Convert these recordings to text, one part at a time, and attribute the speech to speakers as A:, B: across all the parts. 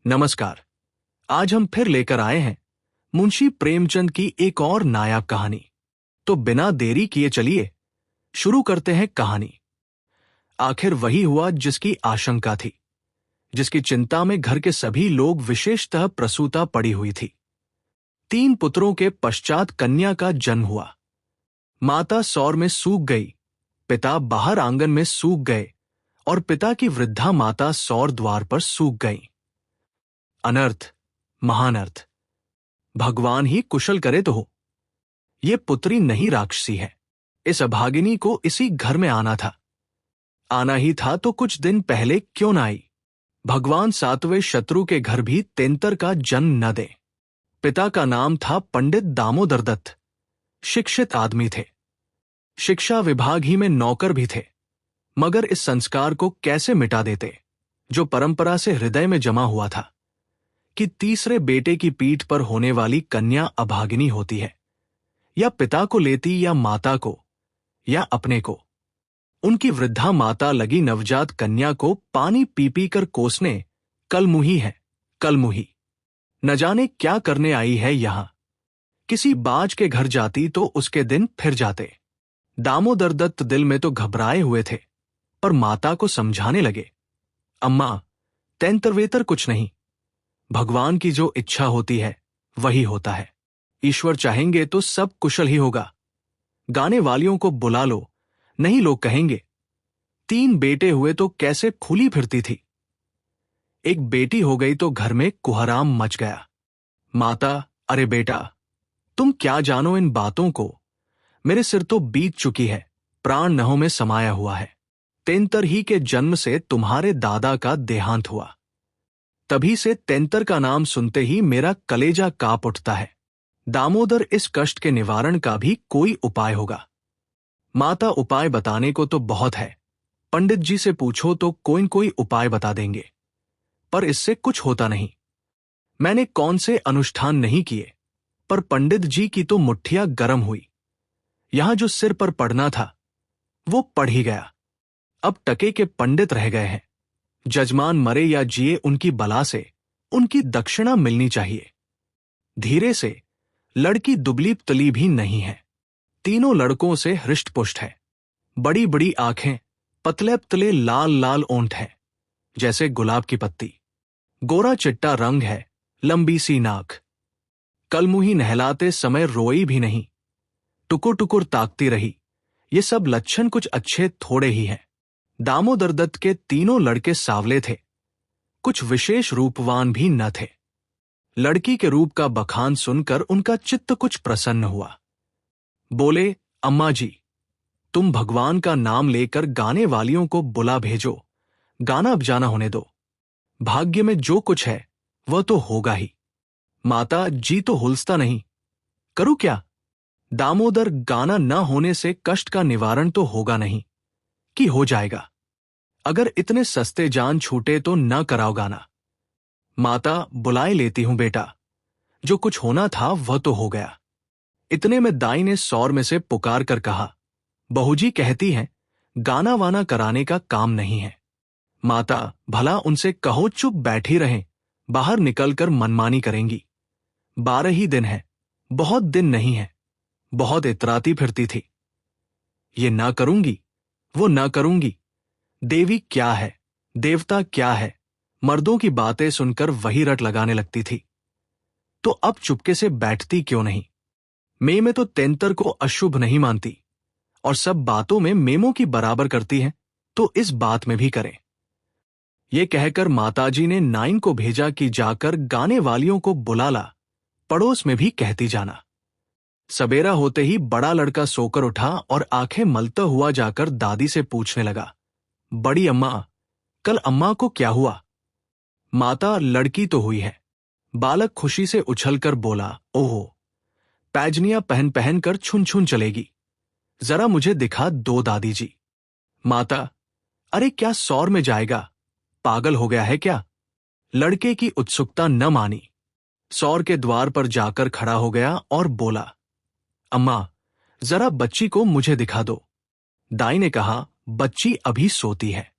A: नमस्कार। आज हम फिर लेकर आए हैं मुंशी प्रेमचंद की एक और नायाब कहानी। तो बिना देरी किए चलिए शुरू करते हैं कहानी। आखिर वही हुआ जिसकी आशंका थी, जिसकी चिंता में घर के सभी लोग विशेषतः प्रसूता पड़ी हुई थी। 3 पुत्रों के पश्चात कन्या का जन्म हुआ। माता सौर में सूख गई, पिता बाहर आंगन में सूख गए और पिता की वृद्धा माता सौर द्वार पर सूख गईं। अनर्थ, महानर्थ। भगवान ही कुशल करे तो हो। ये पुत्री नहीं राक्षसी है। इस अभागिनी को इसी घर में आना था। आना ही था तो कुछ दिन पहले क्यों ना आई। भगवान 7वें शत्रु के घर भी तेंतर का जन्म न दे। पिता का नाम था पंडित दामोदर दत्त। शिक्षित आदमी थे, शिक्षा विभाग ही में नौकर भी थे, मगर इस संस्कार को कैसे मिटा देते जो परंपरा से हृदय में जमा हुआ था कि तीसरे बेटे की पीठ पर होने वाली कन्या अभागिनी होती है। या पिता को लेती या माता को या अपने को। उनकी वृद्धा माता लगी नवजात कन्या को पानी पी पी कर कोसने, कलमुही है, कलमुही। न जाने क्या करने आई है यहां। किसी बाज के घर जाती तो उसके दिन फिर जाते। दामोदर दत्त दिल में तो घबराए हुए थे, पर माता को समझाने लगे, अम्मा, तैंतरवेतर कुछ नहीं। भगवान की जो इच्छा होती है वही होता है। ईश्वर चाहेंगे तो सब कुशल ही होगा। गाने वालियों को बुला लो, नहीं लोग कहेंगे 3 बेटे हुए तो कैसे खुली फिरती थी। एक बेटी हो गई तो घर में कुहराम मच गया। माता, अरे बेटा, तुम क्या जानो इन बातों को। मेरे सिर तो बीत चुकी है, प्राण नहों में समाया हुआ है। तेंतर ही के जन्म से तुम्हारे दादा का देहांत हुआ। तभी से तेंतर का नाम सुनते ही मेरा कलेजा कांप उठता है। दामोदर, इस कष्ट के निवारण का भी कोई उपाय होगा। माता, उपाय बताने को तो बहुत है। पंडित जी से पूछो तो कोई न कोई उपाय बता देंगे, पर इससे कुछ होता नहीं। मैंने कौन से अनुष्ठान नहीं किए, पर पंडित जी की तो मुट्ठियां गर्म हुई। यहां जो सिर पर पड़ना था वो पड़ ही गया। अब टके के पंडित रह गए हैं। जजमान मरे या जिए, उनकी बला से उनकी दक्षिणा मिलनी चाहिए। धीरे से, लड़की दुबली तली भी नहीं है। तीनों लड़कों से हृष्टपुष्ट है। बड़ी बड़ी आंखें, पतले पतले लाल लाल ओंठ है जैसे गुलाब की पत्ती। गोरा चिट्टा रंग है, लंबी सी नाक। कलमुही नहलाते समय रोई भी नहीं, टुकुर टुकुर ताकती रही। ये सब लक्षण कुछ अच्छे थोड़े ही हैं। दामोदर दत्त के तीनों लड़के सावले थे, कुछ विशेष रूपवान भी न थे। लड़की के रूप का बखान सुनकर उनका चित्त कुछ प्रसन्न हुआ। बोले, अम्मा जी, तुम भगवान का नाम लेकर गाने वालियों को बुला भेजो, गाना बजाना होने दो। भाग्य में जो कुछ है वह तो होगा ही। माता, जी तो हुलसता नहीं, करूं क्या। दामोदर, गाना न होने से कष्ट का निवारण तो होगा नहीं कि हो जाएगा। अगर इतने सस्ते जान छूटे तो न कराओ गाना। माता, बुलाए लेती हूं बेटा, जो कुछ होना था वह तो हो गया। इतने में दाई ने सौर में से पुकार कर कहा, बहूजी कहती हैं गाना वाना कराने का काम नहीं है। माता, भला उनसे कहो चुप बैठी रहें, बाहर निकलकर मनमानी करेंगी। 12 ही दिन है, बहुत दिन नहीं है। बहुत इतराती फिरती थी। ये ना करूंगी, वो ना करूंगी। देवी क्या है, देवता क्या है, मर्दों की बातें सुनकर वही रट लगाने लगती थी। तो अब चुपके से बैठती क्यों नहीं। में तो तेंतर को अशुभ नहीं मानती और सब बातों में मेमों की बराबर करती है, तो इस बात में भी करें। ये कहकर माताजी ने नाइन को भेजा कि जाकर गाने वालियों को बुला ला, पड़ोस में भी कहती जाना। सवेरा होते ही बड़ा लड़का सोकर उठा और आंखें मलता हुआ जाकर दादी से पूछने लगा, बड़ी अम्मा, कल अम्मा को क्या हुआ। माता, लड़की तो हुई है। बालक खुशी से उछलकर बोला, ओहो, पैजनियां पहन पहन कर छुन छुन चलेगी। जरा मुझे दिखा दो दादी जी। माता, अरे क्या सौर में जाएगा, पागल हो गया है क्या। लड़के की उत्सुकता न मानी, सौर के द्वार पर जाकर खड़ा हो गया और बोला, अम्मा, जरा बच्ची को मुझे दिखा दो। दाई ने कहा, बच्ची अभी सोती है।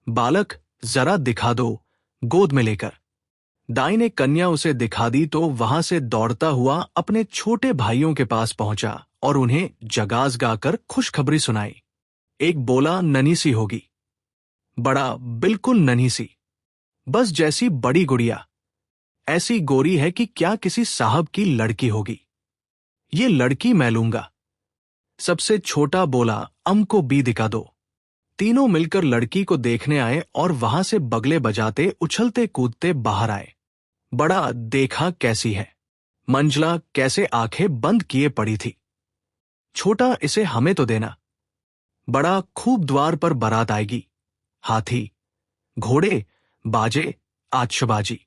A: बालक, जरा दिखा दो, गोद में लेकर। दाई ने कन्या उसे दिखा दी तो वहां से दौड़ता हुआ अपने छोटे भाइयों के पास पहुंचा और उन्हें जगास गाकर खुशखबरी सुनाई। एक बोला नन्ही सी होगी, बड़ा बिल्कुल नन्ही सी, बस जैसी बड़ी गुड़िया, ऐसी गोरी है कि क्या किसी साहब की लड़की होगी। ये लड़की मैं लूंगा। सबसे छोटा बोला को भी दिखा दो। तीनों मिलकर लड़की को देखने आए और वहां से बगले बजाते उछलते कूदते बाहर आए। बड़ा देखा कैसी है। मंजला कैसे आंखें बंद किए पड़ी थी। छोटा इसे हमें तो देना। बड़ा खूब द्वार पर बारात आएगी, हाथी घोड़े बाजे आतिशबाजी।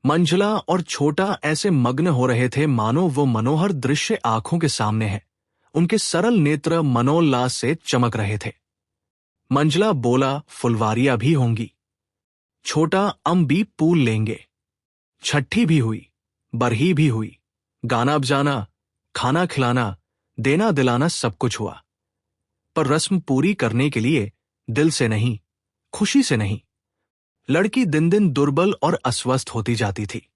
A: मंजला और छोटा ऐसे मग्न हो रहे थे मानो वो मनोहर दृश्य आंखों के सामने है। उनके सरल नेत्र मनोल्लास से चमक रहे थे। मंजला बोला फुलवारियां भी होंगी, छोटा भी पूल लेंगे। छठी भी हुई, बरही भी हुई, गाना बजाना, खाना खिलाना, देना दिलाना सब कुछ हुआ, पर रस्म पूरी करने के लिए दिल से नहीं, खुशी से नहीं। लड़की दिन दिन दुर्बल और अस्वस्थ होती जाती थी।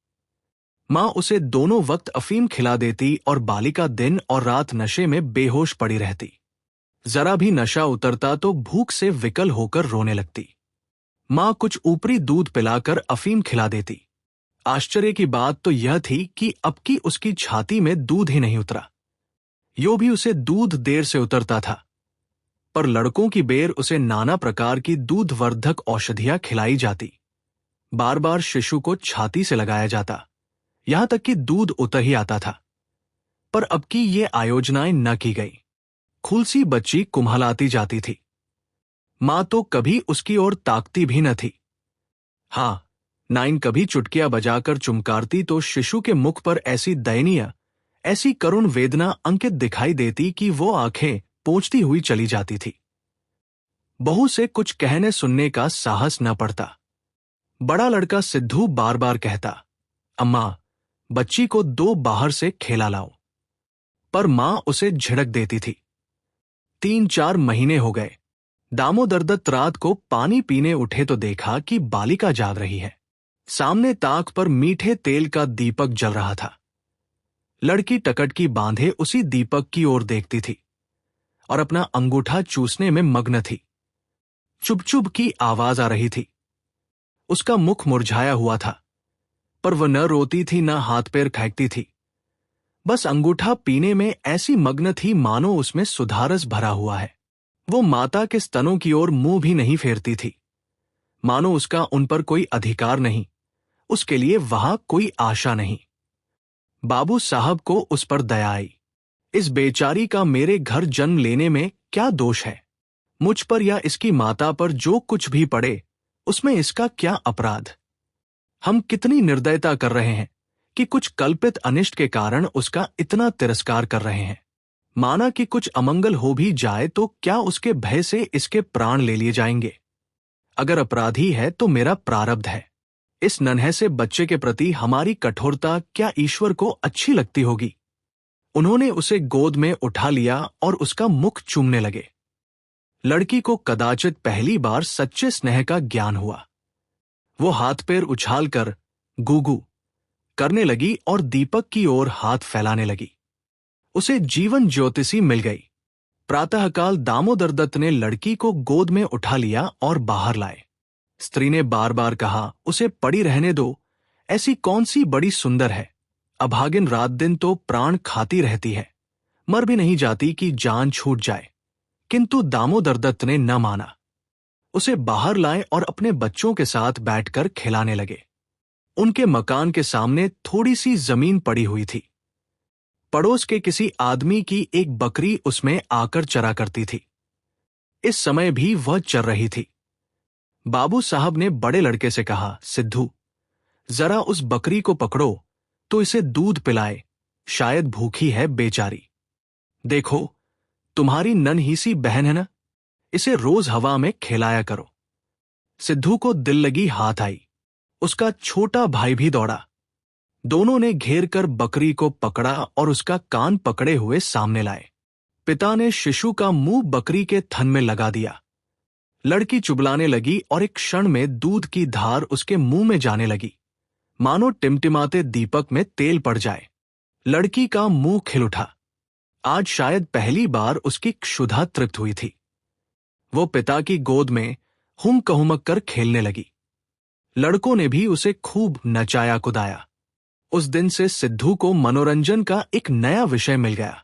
A: मां उसे दोनों वक्त अफीम खिला देती और बालिका दिन और रात नशे में बेहोश पड़ी रहती। जरा भी नशा उतरता तो भूख से विकल होकर रोने लगती। मां कुछ ऊपरी दूध पिलाकर अफीम खिला देती। आश्चर्य की बात तो यह थी कि अब की उसकी छाती में दूध ही नहीं उतरा। यो भी उसे दूध देर से उतरता था, पर लड़कों की बेर उसे नाना प्रकार की दूधवर्धक औषधियां खिलाई जाती। बार बार शिशु को छाती से लगाया जाता, यहां तक कि दूध उतर ही आता था। पर अब की ये आयोजनाएं न की गई। खुलसी बच्ची कुम्हलाती जाती थी। मां तो कभी उसकी ओर ताकती भी न थी। हां, नाइन कभी चुटकियां बजाकर चुमकारती तो शिशु के मुख पर ऐसी दयनीय, ऐसी करुण वेदना अंकित दिखाई देती कि वो आंखें पोंछती हुई चली जाती थी। बहू से कुछ कहने सुनने का साहस न पड़ता। बड़ा लड़का सिद्धू बार बार कहता, अम्मा, बच्ची को दो बाहर से खेला लाओ, पर मां उसे झिड़क देती थी। 3-4 महीने हो गए। दामोदर दत्त रात को पानी पीने उठे तो देखा कि बालिका जाग रही है। सामने ताक पर मीठे तेल का दीपक जल रहा था। लड़की टकटकी बांधे उसी दीपक की ओर देखती थी और अपना अंगूठा चूसने में मग्न थी। चुभ चुभ की आवाज आ रही थी। उसका मुख मुरझाया हुआ था, पर वह न रोती थी न हाथ पैर खैंकती थी। बस अंगूठा पीने में ऐसी मग्न थी मानो उसमें सुधारस भरा हुआ है। वो माता के स्तनों की ओर मुंह भी नहीं फेरती थी, मानो उसका उन पर कोई अधिकार नहीं, उसके लिए वहां कोई आशा नहीं। बाबू साहब को उस पर दया आई। इस बेचारी का मेरे घर जन्म लेने में क्या दोष है? मुझ पर या इसकी माता पर जो कुछ भी पड़े, उसमें इसका क्या अपराध? हम कितनी निर्दयता कर रहे हैं कि कुछ कल्पित अनिष्ट के कारण उसका इतना तिरस्कार कर रहे हैं। माना कि कुछ अमंगल हो भी जाए तो क्या उसके भय से इसके प्राण ले लिए जाएंगे? अगर अपराधी है तो मेरा प्रारब्ध है। इस नन्हे से बच्चे के प्रति हमारी कठोरता क्या ईश्वर को अच्छी लगती होगी? उन्होंने उसे गोद में उठा लिया और उसका मुख चूमने लगे। लड़की को कदाचित पहली बार सच्चे स्नेह का ज्ञान हुआ। वो हाथ पैर उछालकर गूगू करने लगी और दीपक की ओर हाथ फैलाने लगी। उसे जीवन ज्योतिषी मिल गई। प्रातःकाल दामोदर दत्त ने लड़की को गोद में उठा लिया और बाहर लाए। स्त्री ने बार बार कहा, उसे पड़ी रहने दो, ऐसी कौन सी बड़ी सुंदर है, अभागिन रात दिन तो प्राण खाती रहती है, मर भी नहीं जाती कि जान छूट जाए। किंतु दामोदर दत्त ने न माना। उसे बाहर लाए और अपने बच्चों के साथ बैठकर खिलाने लगे। उनके मकान के सामने थोड़ी सी जमीन पड़ी हुई थी। पड़ोस के किसी आदमी की एक बकरी उसमें आकर चरा करती थी। इस समय भी वह चर रही थी। बाबू साहब ने बड़े लड़के से कहा, सिद्धू, जरा उस बकरी को पकड़ो तो इसे दूध पिलाए, शायद भूखी है बेचारी। देखो, तुम्हारी नन्ही सी बहन है ना, इसे रोज हवा में खिलाया करो। सिद्धू को दिल लगी हाथ आई। उसका छोटा भाई भी दौड़ा। दोनों ने घेर कर बकरी को पकड़ा और उसका कान पकड़े हुए सामने लाए। पिता ने शिशु का मुंह बकरी के थन में लगा दिया। लड़की चुबलाने लगी और एक क्षण में दूध की धार उसके मुंह में जाने लगी। मानो टिमटिमाते दीपक में तेल पड़ जाए। लड़की का मुंह खिल उठा। आज शायद पहली बार उसकी क्षुधा तृप्त हुई थी। वो पिता की गोद में हुमक हुमक कर खेलने लगी। लड़कों ने भी उसे खूब नचाया कुदाया। उस दिन से सिद्धू को मनोरंजन का एक नया विषय मिल गया।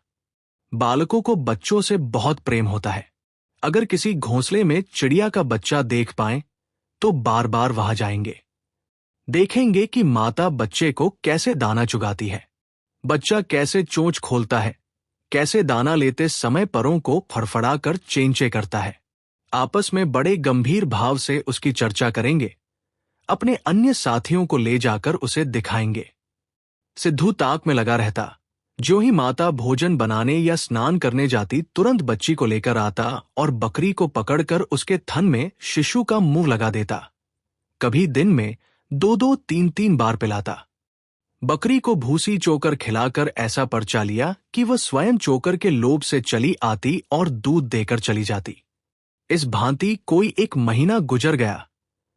A: बालकों को बच्चों से बहुत प्रेम होता है। अगर किसी घोंसले में चिड़िया का बच्चा देख पाएं तो बार बार वहां जाएंगे। देखेंगे कि माता बच्चे को कैसे दाना चुगाती है, बच्चा कैसे चोंच खोलता है, कैसे दाना लेते समय परों को फड़फड़ाकर चेंचे करता है। आपस में बड़े गंभीर भाव से उसकी चर्चा करेंगे। अपने अन्य साथियों को ले जाकर उसे दिखाएंगे। सिद्धू ताक में लगा रहता। जो ही माता भोजन बनाने या स्नान करने जाती तुरंत बच्ची को लेकर आता और बकरी को पकड़कर उसके थन में शिशु का मुंह लगा देता। कभी दिन में 2-2, 3-3 बार पिलाता। बकरी को भूसी चोकर खिलाकर ऐसा परचा लिया कि वह स्वयं चोकर के लोभ से चली आती और दूध देकर चली जाती। इस भांति कोई 1 महीना गुजर गया।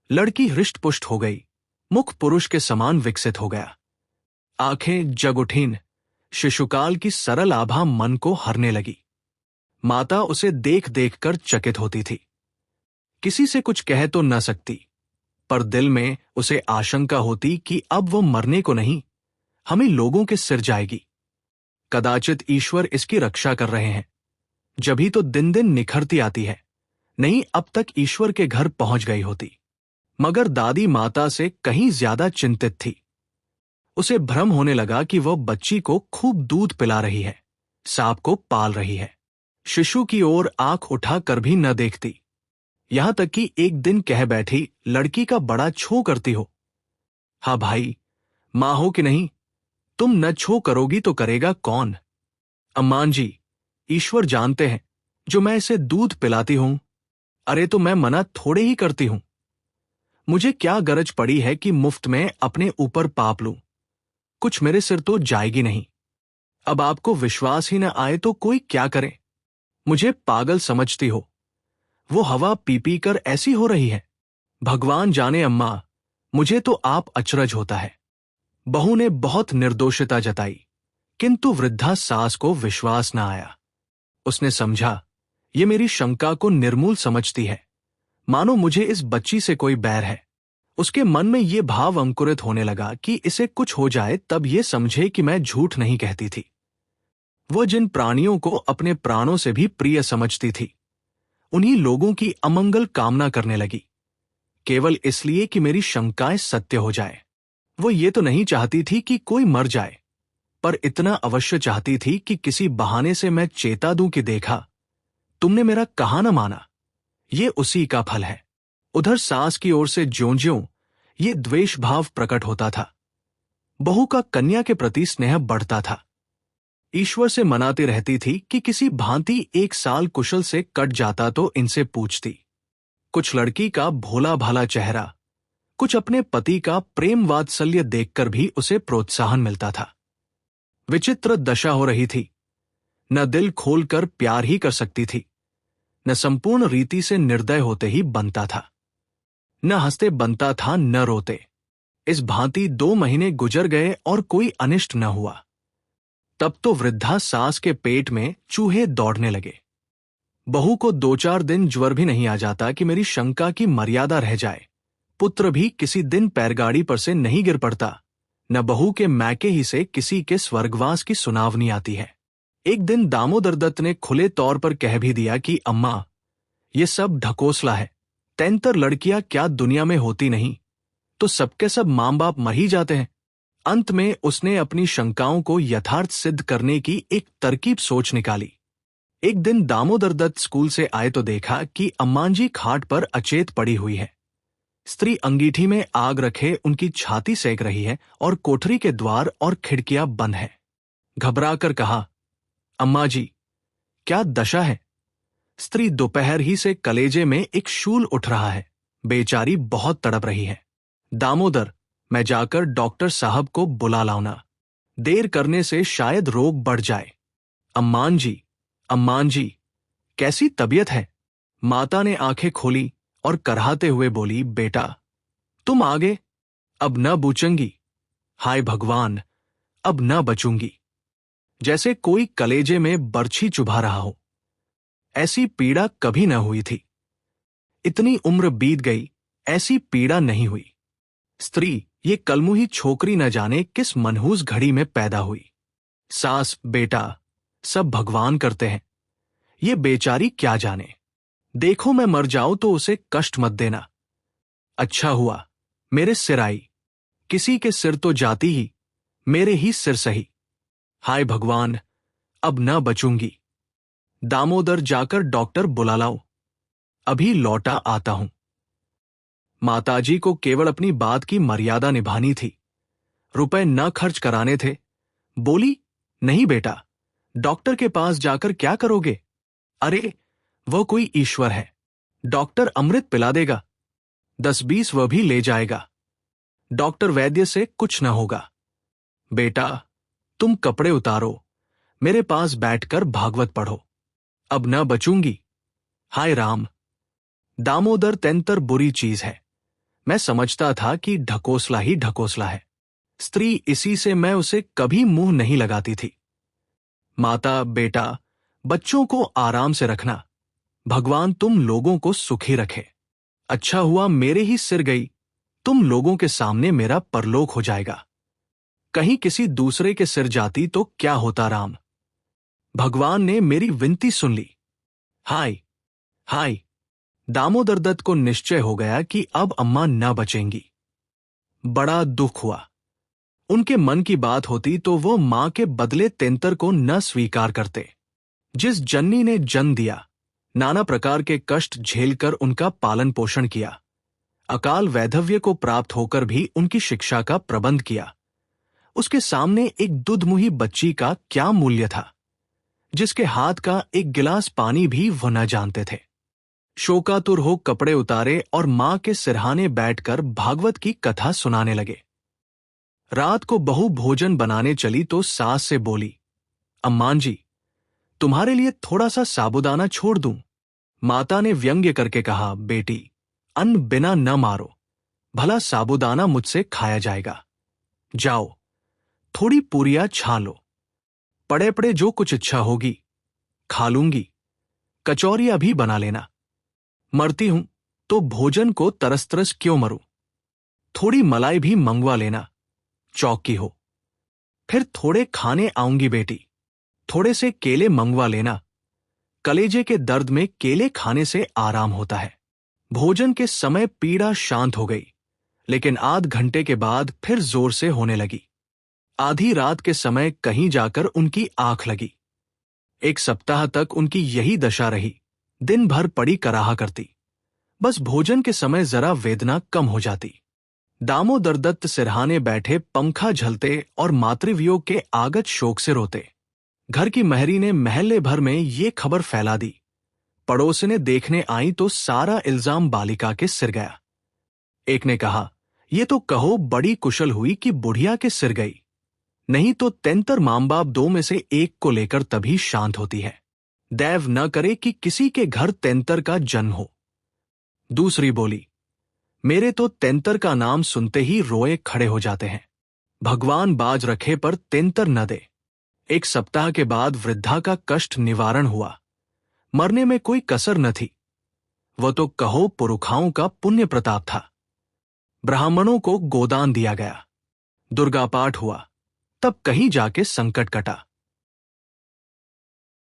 A: लड़की हृष्टपुष्ट हो गई, मुख पुरुष के समान विकसित हो गया। आंखें जगुठीन, शिशुकाल की सरल आभा मन को हरने लगी। माता उसे देख देख कर चकित होती थी। किसी से कुछ कह तो न सकती, पर दिल में उसे आशंका होती कि अब वो मरने को नहीं, हमें लोगों के सिर जाएगी। कदाचित ईश्वर इसकी रक्षा कर रहे हैं, जभी तो दिन दिन निखरती आती है। नहीं अब तक ईश्वर के घर पहुंच गई होती। मगर दादी माता से कहीं ज्यादा चिंतित थी। उसे भ्रम होने लगा कि वह बच्ची को खूब दूध पिला रही है, सांप को पाल रही है। शिशु की ओर आंख उठा कर भी न देखती। यहां तक कि एक दिन कह बैठी, लड़की का बड़ा छो करती हो। हाँ भाई, मां हो कि नहीं, तुम न छो करोगी तो करेगा कौन? अम्मान जी, ईश्वर जानते हैं जो मैं इसे दूध पिलाती हूं। अरे तो मैं मना थोड़े ही करती हूं। मुझे क्या गरज पड़ी है कि मुफ्त में अपने ऊपर पाप लूं? कुछ मेरे सिर तो जाएगी नहीं। अब आपको विश्वास ही न आए तो कोई क्या करे? मुझे पागल समझती हो? वो हवा पी पी कर ऐसी हो रही है। भगवान जाने अम्मा, मुझे तो आप अचरज होता है। बहू ने बहुत निर्दोषिता जताई, किंतु वृद्धा सास को विश्वास न आया। उसने समझा ये मेरी शंका को निर्मूल समझती है, मानो मुझे इस बच्ची से कोई बैर है। उसके मन में ये भाव अंकुरित होने लगा कि इसे कुछ हो जाए तब ये समझे कि मैं झूठ नहीं कहती थी। वह जिन प्राणियों को अपने प्राणों से भी प्रिय समझती थी, उन्हीं लोगों की अमंगल कामना करने लगी, केवल इसलिए कि मेरी शंकाएं सत्य हो जाए। वो ये तो नहीं चाहती थी कि कोई मर जाए, पर इतना अवश्य चाहती थी कि किसी बहाने से मैं चेता दूं कि देखा, तुमने मेरा कहा न माना। ये उसी का फल है। उधर सास की ओर से ज्यों-ज्यों ये द्वेष भाव प्रकट होता था, बहू का कन्या के प्रति स्नेह बढ़ता था। ईश्वर से मनाती रहती थी कि किसी भांति 1 साल कुशल से कट जाता तो इनसे पूछती। कुछ लड़की का भोला भाला चेहरा, कुछ अपने पति का प्रेम वात्सल्य देखकर भी उसे प्रोत्साहन मिलता था। विचित्र दशा हो रही थी। न दिल खोलकर प्यार ही कर सकती थी, न संपूर्ण रीति से निर्दय होते ही बनता था। न हंसते बनता था, न रोते। इस भांति 2 महीने गुजर गए और कोई अनिष्ट न हुआ। तब तो वृद्धा सास के पेट में चूहे दौड़ने लगे। बहू को 2-4 दिन ज्वर भी नहीं आ जाता कि मेरी शंका की मर्यादा रह जाए। पुत्र भी किसी दिन पैरगाड़ी पर से नहीं गिर पड़ता, न बहू के मैके ही से किसी के स्वर्गवास की सुनावनी आती है। एक दिन दामोदर दत्त ने खुले तौर पर कह भी दिया कि अम्मा, ये सब ढकोसला है। 33 लड़कियां क्या दुनिया में होती नहीं, तो सबके सब मां बाप मर ही जाते हैं। अंत में उसने अपनी शंकाओं को यथार्थ सिद्ध करने की एक तरकीब सोच निकाली। एक दिन दामोदर दत्त स्कूल से आए तो देखा कि अम्मान जी खाट पर अचेत पड़ी हुई है। स्त्री अंगीठी में आग रखे उनकी छाती सेक रही है और कोठरी के द्वार और खिड़कियां बंद हैं। घबराकर कहा, अम्मा जी, क्या दशा है? स्त्री दोपहर ही से कलेजे में एक शूल उठ रहा है, बेचारी बहुत तड़प रही है। दामोदर, मैं जाकर डॉक्टर साहब को बुला लाऊंगा, देर करने से शायद रोग बढ़ जाए। अम्मान जी, कैसी तबीयत है? माता ने आंखें खोली और करहाते हुए बोली, बेटा तुम आगे, अब न बूचंगी, हाय भगवान, अब न बचूंगी। जैसे कोई कलेजे में बर्छी चुभा रहा हो। ऐसी पीड़ा कभी न हुई थी। इतनी उम्र बीत गई, ऐसी पीड़ा नहीं हुई। स्त्री, ये कलमुही छोकरी न जाने किस मनहूस घड़ी में पैदा हुई। सास बेटा सब भगवान करते हैं, ये बेचारी क्या जाने। देखो मैं मर जाऊं तो उसे कष्ट मत देना। अच्छा हुआ मेरे सिर आई, किसी के सिर तो जाती ही, मेरे ही सिर सही। हाय भगवान, अब न बचूंगी। दामोदर, जाकर डॉक्टर बुला लाओ, अभी लौटा आता हूं। माताजी को केवल अपनी बात की मर्यादा निभानी थी, रुपए न खर्च कराने थे। बोली, नहीं बेटा, डॉक्टर के पास जाकर क्या करोगे? अरे, वह कोई ईश्वर है, डॉक्टर अमृत पिला देगा, 10-20 वह भी ले जाएगा। डॉक्टर वैद्य से कुछ न होगा। बेटा, तुम कपड़े उतारो, मेरे पास बैठकर भागवत पढ़ो, अब न बचूंगी। हाय राम। दामोदर, तेंतर बुरी चीज है। मैं समझता था कि ढकोसला ही ढकोसला है। स्त्री, इसी से मैं उसे कभी मुंह नहीं लगाती थी। माता, बेटा, बच्चों को आराम से रखना, भगवान तुम लोगों को सुखी रखे। अच्छा हुआ मेरे ही सिर गई, तुम लोगों के सामने मेरा परलोक हो जाएगा। कहीं किसी दूसरे के सिर जाती तो क्या होता राम। भगवान ने मेरी विनती सुन ली। हाय हाय। दामोदर दत्त को निश्चय हो गया कि अब अम्मा न बचेंगी। बड़ा दुख हुआ। उनके मन की बात होती तो वो मां के बदले तेंतर को न स्वीकार करते। जिस जननी ने जन्म दिया, नाना प्रकार के कष्ट झेलकर उनका पालन पोषण किया, अकाल वैधव्य को प्राप्त होकर भी उनकी शिक्षा का प्रबंध किया, उसके सामने एक दुधमुही बच्ची का क्या मूल्य था, जिसके हाथ का एक गिलास पानी भी वह न जानते थे। शोकातुर हो कपड़े उतारे और मां के सिरहाने बैठकर भागवत की कथा सुनाने लगे। रात को बहू भोजन बनाने चली तो सास से बोली, अम्मान जी, तुम्हारे लिए थोड़ा सा साबूदाना छोड़ दूं? माता ने व्यंग्य करके कहा, बेटी, अन्न बिना न मारो, भला साबूदाना मुझसे खाया जाएगा। जाओ, थोड़ी पूरियां छा लो, पड़े पड़े जो कुछ इच्छा होगी खा लूंगी, कचौरियां भी बना लेना। मरती हूं तो भोजन को तरस तरस क्यों मरूं? थोड़ी मलाई भी मंगवा लेना, चौकी हो। फिर थोड़े खाने आऊंगी बेटी, थोड़े से केले मंगवा लेना, कलेजे के दर्द में केले खाने से आराम होता है। भोजन के समय पीड़ा शांत हो गई, लेकिन आध घंटे के बाद फिर जोर से होने लगी। आधी रात के समय कहीं जाकर उनकी आंख लगी। 1 सप्ताह तक उनकी यही दशा रही, दिन भर पड़ी कराहा करती, बस भोजन के समय जरा वेदना कम हो जाती। दामोदर दत्त सिरहाने बैठे पंखा झलते और मातृवियोग के आगत शोक से रोते। घर की महरी ने महल्ले भर में ये खबर फैला दी। पड़ोसिनें देखने आई तो सारा इल्जाम बालिका के सिर गया। एक ने कहा, ये तो कहो बड़ी कुशल हुई कि बुढ़िया के सिर गई, नहीं तो तेंतर मां बाप 2 में से एक को लेकर तभी शांत होती है। दैव न करे कि किसी के घर तेंतर का जन्म हो। दूसरी बोली, मेरे तो तेंतर का नाम सुनते ही रोए खड़े हो जाते हैं। भगवान बाज रखे पर तेंतर न दे। 1 सप्ताह के बाद वृद्धा का कष्ट निवारण हुआ। मरने में कोई कसर न थी। वह तो कहो पुरुखाओं का पुण्य प्रताप था। ब्राह्मणों को गोदान दिया गया, दुर्गा पाठ हुआ, तब कहीं जाके संकट कटा।